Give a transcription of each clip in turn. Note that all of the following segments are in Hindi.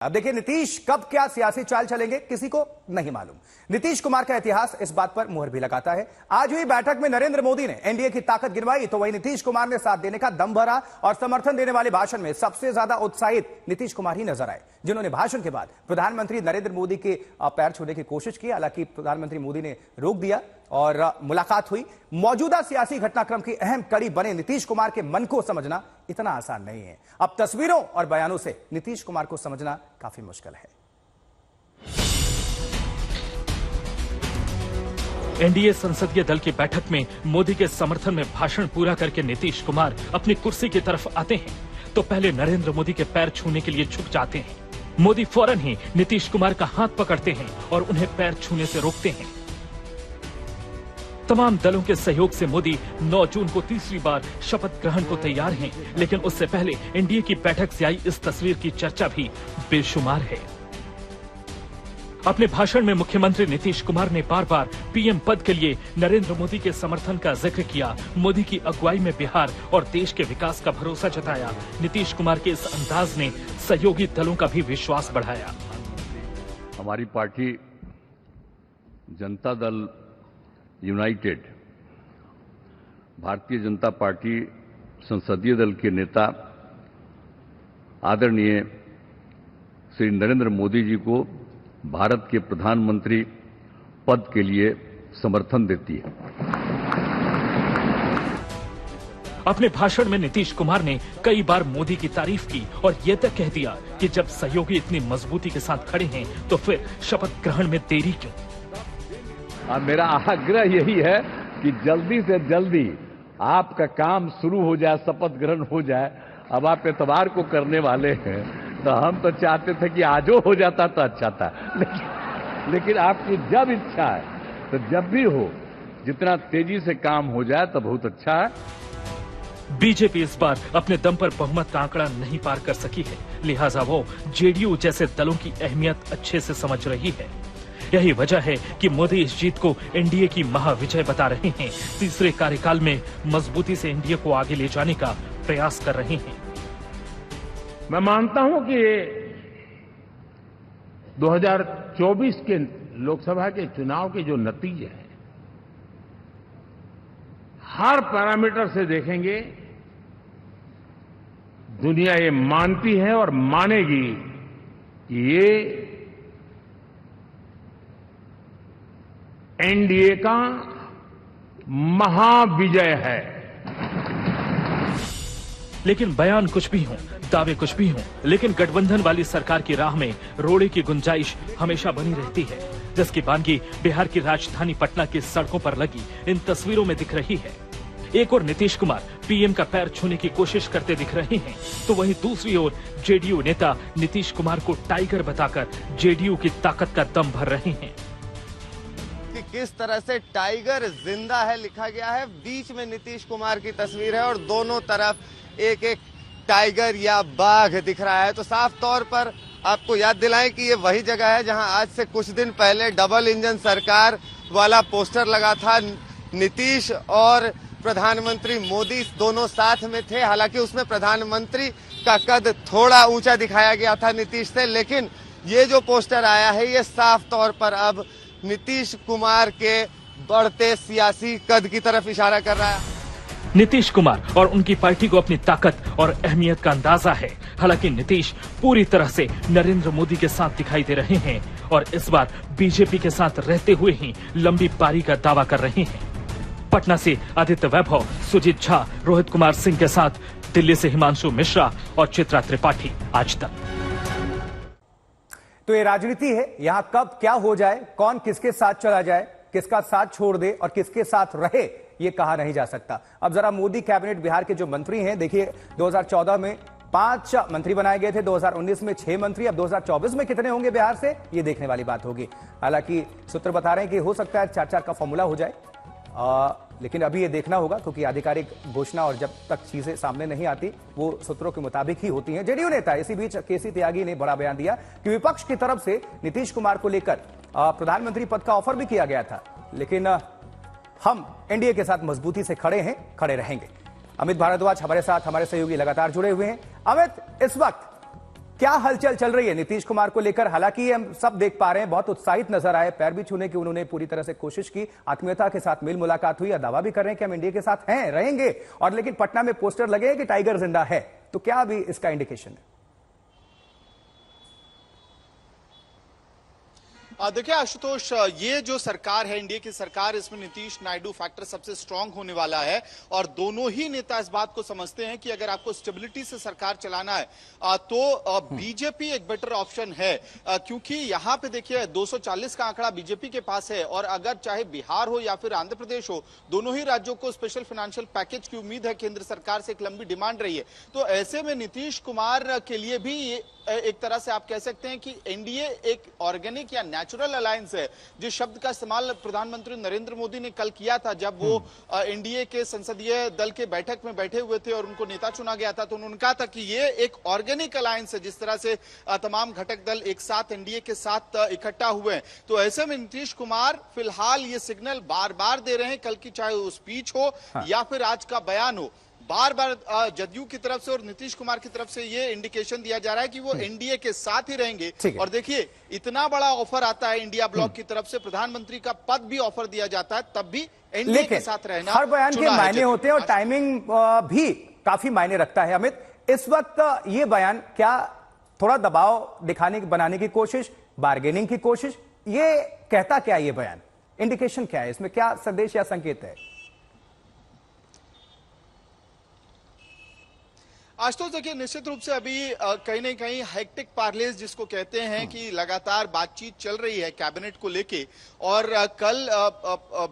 अब देखिए नीतीश कब क्या सियासी चाल चलेंगे किसी को नहीं मालूम। नीतीश कुमार का इतिहास इस बात पर मुहर भी लगाता है। आज हुई बैठक में नरेंद्र मोदी ने एनडीए की ताकत गिनवाई तो वही नीतीश कुमार ने साथ देने का दम भरा और समर्थन देने वाले भाषण में सबसे ज्यादा उत्साहित नीतीश कुमार ही नजर आए, जिन्होंने भाषण के बाद प्रधानमंत्री नरेंद्र मोदी के पैर छूने की कोशिश की। हालांकि प्रधानमंत्री मोदी ने रोक दिया और मुलाकात हुई। मौजूदा सियासी घटनाक्रम की अहम कड़ी बने नीतीश कुमार के मन को समझना इतना आसान नहीं है। अब तस्वीरों और बयानों से नीतीश कुमार को समझना काफी मुश्किल है। एनडीए संसदीय दल की बैठक में मोदी के समर्थन में भाषण पूरा करके नीतीश कुमार अपनी कुर्सी की तरफ आते हैं तो पहले नरेंद्र मोदी के पैर छूने के लिए झुक जाते हैं। मोदी फौरन ही नीतीश कुमार का हाथ पकड़ते हैं और उन्हें पैर छूने से रोकते हैं। तमाम दलों के सहयोग से मोदी 9 जून को तीसरी बार शपथ ग्रहण को तैयार हैं, लेकिन उससे पहले एनडीए की बैठक से आई इस तस्वीर की चर्चा भी बेशुमार है। अपने भाषण में मुख्यमंत्री नीतीश कुमार ने बार बार पीएम पद के लिए नरेंद्र मोदी के समर्थन का जिक्र किया। मोदी की अगुवाई में बिहार और देश के विकास का भरोसा जताया। नीतीश कुमार के इस अंदाज ने सहयोगी दलों का भी विश्वास बढ़ाया। हमारी party Janata Dal United, Bharatiya Janata party संसदीय दल के नेता आदरणीय श्री नरेंद्र मोदी जी को भारत के प्रधानमंत्री पद के लिए समर्थन देती है। अपने भाषण में नीतीश कुमार ने कई बार मोदी की तारीफ की और ये तक कह दिया कि जब सहयोगी इतनी मजबूती के साथ खड़े हैं तो फिर शपथ ग्रहण में देरी क्यों। मेरा आग्रह यही है कि जल्दी से जल्दी आपका काम शुरू हो जाए, शपथ ग्रहण हो जाए। अब आप इतवार को करने वाले हैं तो हम तो चाहते थे कि आजो हो जाता तो अच्छा था, लेकिन आपकी जब इच्छा है तो जब भी हो, जितना तेजी से काम हो जाए तो बहुत अच्छा है। बीजेपी इस बार अपने दम पर बहुमत का आंकड़ा नहीं पार कर सकी है, लिहाजा वो जेडीयू जैसे दलों की अहमियत अच्छे से समझ रही है। यही वजह है कि मोदी इस जीत को एनडीए की महाविजय बता रहे हैं। तीसरे कार्यकाल में मजबूती से एनडीए को आगे ले जाने का प्रयास कर रहे हैं। मैं मानता हूं कि 2024 के लोकसभा के चुनाव के जो नतीजे हैं, हर पैरामीटर से देखेंगे, दुनिया ये मानती है और मानेगी कि ये एनडीए का महाविजय है। लेकिन बयान कुछ भी हों, दावे कुछ भी हों, लेकिन गठबंधन वाली सरकार की राह में रोड़े की गुंजाइश हमेशा बनी रहती है, जिसकी बानगी बिहार की राजधानी पटना की सड़कों पर लगी इन तस्वीरों में दिख रही है। एक और नीतीश कुमार पीएम का पैर छूने की कोशिश करते दिख रहे हैं तो वहीं दूसरी ओर जेडीयू नेता नीतीश कुमार को टाइगर बताकर जेडीयू की ताकत का दम भर रहे हैं। कि किस तरह से टाइगर जिंदा है लिखा गया है, बीच में नीतीश कुमार की तस्वीर है और दोनों तरफ एक एक टाइगर या बाघ दिख रहा है। तो साफ तौर पर आपको याद दिलाएं कि ये वही जगह है जहां आज से कुछ दिन पहले डबल इंजन सरकार वाला पोस्टर लगा था। नीतीश और प्रधानमंत्री मोदी दोनों साथ में थे। हालांकि उसमें प्रधानमंत्री का कद थोड़ा ऊंचा दिखाया गया था नीतीश से, लेकिन ये जो पोस्टर आया है ये साफ तौर पर अब नीतीश कुमार के बढ़ते सियासी कद की तरफ इशारा कर रहा है। नीतीश कुमार और उनकी पार्टी को अपनी ताकत और अहमियत का अंदाजा है। हालांकि नीतीश पूरी तरह से नरेंद्र मोदी के साथ दिखाई दे रहे हैं और इस बार बीजेपी के साथ रहते हुए ही लंबी पारी का दावा कर रहे हैं। पटना से आदित्य वैभव, सुजीत झा, रोहित कुमार सिंह के साथ दिल्ली से हिमांशु मिश्रा और चित्रा त्रिपाठी, आज तक। तो ये राजनीति है, यहां कब क्या हो जाए, कौन किसके साथ चला जाए, किसका साथ छोड़ दे और किसके साथ रहे, ये कहा नहीं जा सकता। अब जरा मोदी कैबिनेट बिहार के जो मंत्री हैं, देखिए 2014 में 5 मंत्री बनाए गए थे, 2019 में 6 मंत्री, अब 2024 में कितने होंगे बिहार से, ये देखने वाली बात होगी। हालांकि सूत्र बता रहे हैं कि हो सकता है 4-4 का फॉर्मूला हो जाए, लेकिन अभी ये देखना होगा क्योंकि आधिकारिक घोषणा और जब तक चीजें सामने नहीं आती वो सूत्रों के मुताबिक ही होती हैं। जेडीयू नेता इसी बीच केसी त्यागी ने बड़ा बयान दिया कि विपक्ष की तरफ से नीतीश कुमार को लेकर प्रधानमंत्री पद का ऑफर भी किया गया था, लेकिन हम एनडीए के साथ मजबूती से खड़े हैं, खड़े रहेंगे। अमित भारद्वाज हमारे साथ, हमारे सहयोगी लगातार जुड़े हुए हैं। अमित, इस वक्त क्या हलचल चल रही है नीतीश कुमार को लेकर? हालांकि हम सब देख पा रहे हैं, बहुत उत्साहित नजर आए, पैर भी छूने की उन्होंने पूरी तरह से कोशिश की, आत्मीयता के साथ मिल मुलाकात हुई, दावा भी कर रहे हैं कि हम इंडिया के साथ हैं, रहेंगे। और लेकिन पटना में पोस्टर लगे हैं कि टाइगर जिंदा है, तो क्या अभी इसका इंडिकेशन है? देखिए आशुतोष, ये जो सरकार है, इंडिया की सरकार, इसमें नीतीश नायडू फैक्टर सबसे स्ट्रांग होने वाला है। और दोनों ही नेता इस बात को समझते हैं कि अगर आपको स्टेबिलिटी से सरकार चलाना है तो बीजेपी एक बेटर ऑप्शन है, क्योंकि यहां पे देखिए 240 का आंकड़ा बीजेपी के पास है। और अगर चाहे बिहार हो या फिर आंध्र प्रदेश हो, दोनों ही राज्यों को स्पेशल फाइनेंशियल पैकेज की उम्मीद है, केंद्र सरकार से एक लंबी डिमांड रही है। तो ऐसे में नीतीश कुमार के लिए भी ये एक तरह से आप कह सकते हैं कि एनडीए एक ऑर्गेनिक या नेचुरल अलायंस है, जिस शब्द का इस्तेमाल प्रधानमंत्री नरेंद्र मोदी ने कल किया था जब वो एनडीए के संसदीय दल के बैठक में बैठे हुए थे और उनको नेता चुना गया था। तो उन्होंने कहा था कि ये एक ऑर्गेनिक अलायंस है, जिस तरह से तमाम घटक दल एक साथ एनडीए के साथ इकट्ठा हुए हैं। तो ऐसे में नीतीश कुमार फिलहाल ये सिग्नल बार बार दे रहे हैं, कल की चाहे वो स्पीच हो या फिर आज का बयान हो, बार बार जदयू की तरफ से और नीतीश कुमार की तरफ से ये इंडिकेशन दिया जा रहा है कि वो एनडीए के साथ ही रहेंगे। और देखिए, इतना बड़ा ऑफर आता है इंडिया ब्लॉक की तरफ से, प्रधानमंत्री का पद भी ऑफर दिया जाता है, तब भी एनडीए के साथ रहना। हर बयान के मायने होते हैं और टाइमिंग भी काफी मायने रखता है। अमित, इस वक्त ये बयान क्या थोड़ा दबाव दिखाने बनाने की कोशिश, बार्गेनिंग की कोशिश, ये कहता क्या ये बयान? इंडिकेशन क्या है इसमें, क्या संदेश या संकेत है? आज तो देखिए, निश्चित रूप से अभी कहीं ना कहीं हेक्टिक पार्लेज जिसको कहते हैं कि लगातार बातचीत चल रही है कैबिनेट को लेके। और कल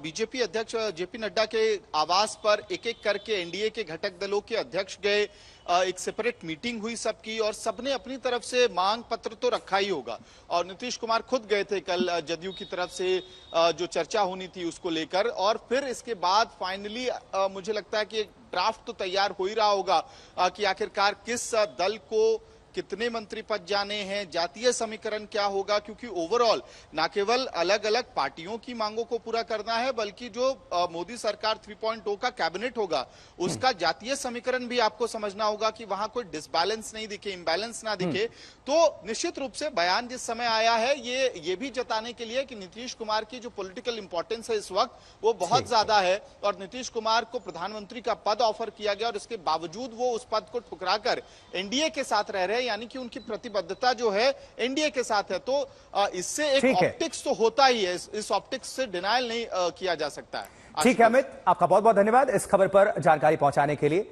बीजेपी अध्यक्ष जेपी नड्डा के आवास पर एक एक करके एनडीए के घटक दलों के अध्यक्ष गए, एक सेपरेट मीटिंग हुई सबकी, और सबने अपनी तरफ से मांग पत्र तो रखा ही होगा। और नीतीश कुमार खुद गए थे कल जदयू की तरफ से जो चर्चा होनी थी उसको लेकर। और फिर इसके बाद फाइनली मुझे लगता है कि एक ड्राफ्ट तो तैयार हो ही रहा होगा कि आखिरकार किस दल को कितने मंत्री पद जाने हैं, जातीय समीकरण क्या होगा, क्योंकि ओवरऑल ना केवल अलग अलग पार्टियों की मांगों को पूरा करना है, बल्कि जो मोदी सरकार 3.0 का कैबिनेट होगा उसका जातीय समीकरण भी आपको समझना होगा कि वहां कोई डिसबैलेंस नहीं दिखे, इंबैलेंस ना दिखे। तो निश्चित रूप से बयान जिस समय आया है ये भी जताने के लिए कि नीतीश कुमार की जो पॉलिटिकल इंपॉर्टेंस है इस वक्त वो बहुत ज्यादा है, और नीतीश कुमार को प्रधानमंत्री का पद ऑफर किया गया और इसके बावजूद वो उस पद को ठुकराकर एनडीए के साथ रह रहे हैं, यानी कि उनकी प्रतिबद्धता जो है एनडीए के साथ है। तो इससे एक ऑप्टिक्स तो होता ही है, इस ऑप्टिक्स से डिनायल नहीं किया जा सकता है। ठीक है अमित, आपका बहुत बहुत धन्यवाद इस खबर पर जानकारी पहुंचाने के लिए।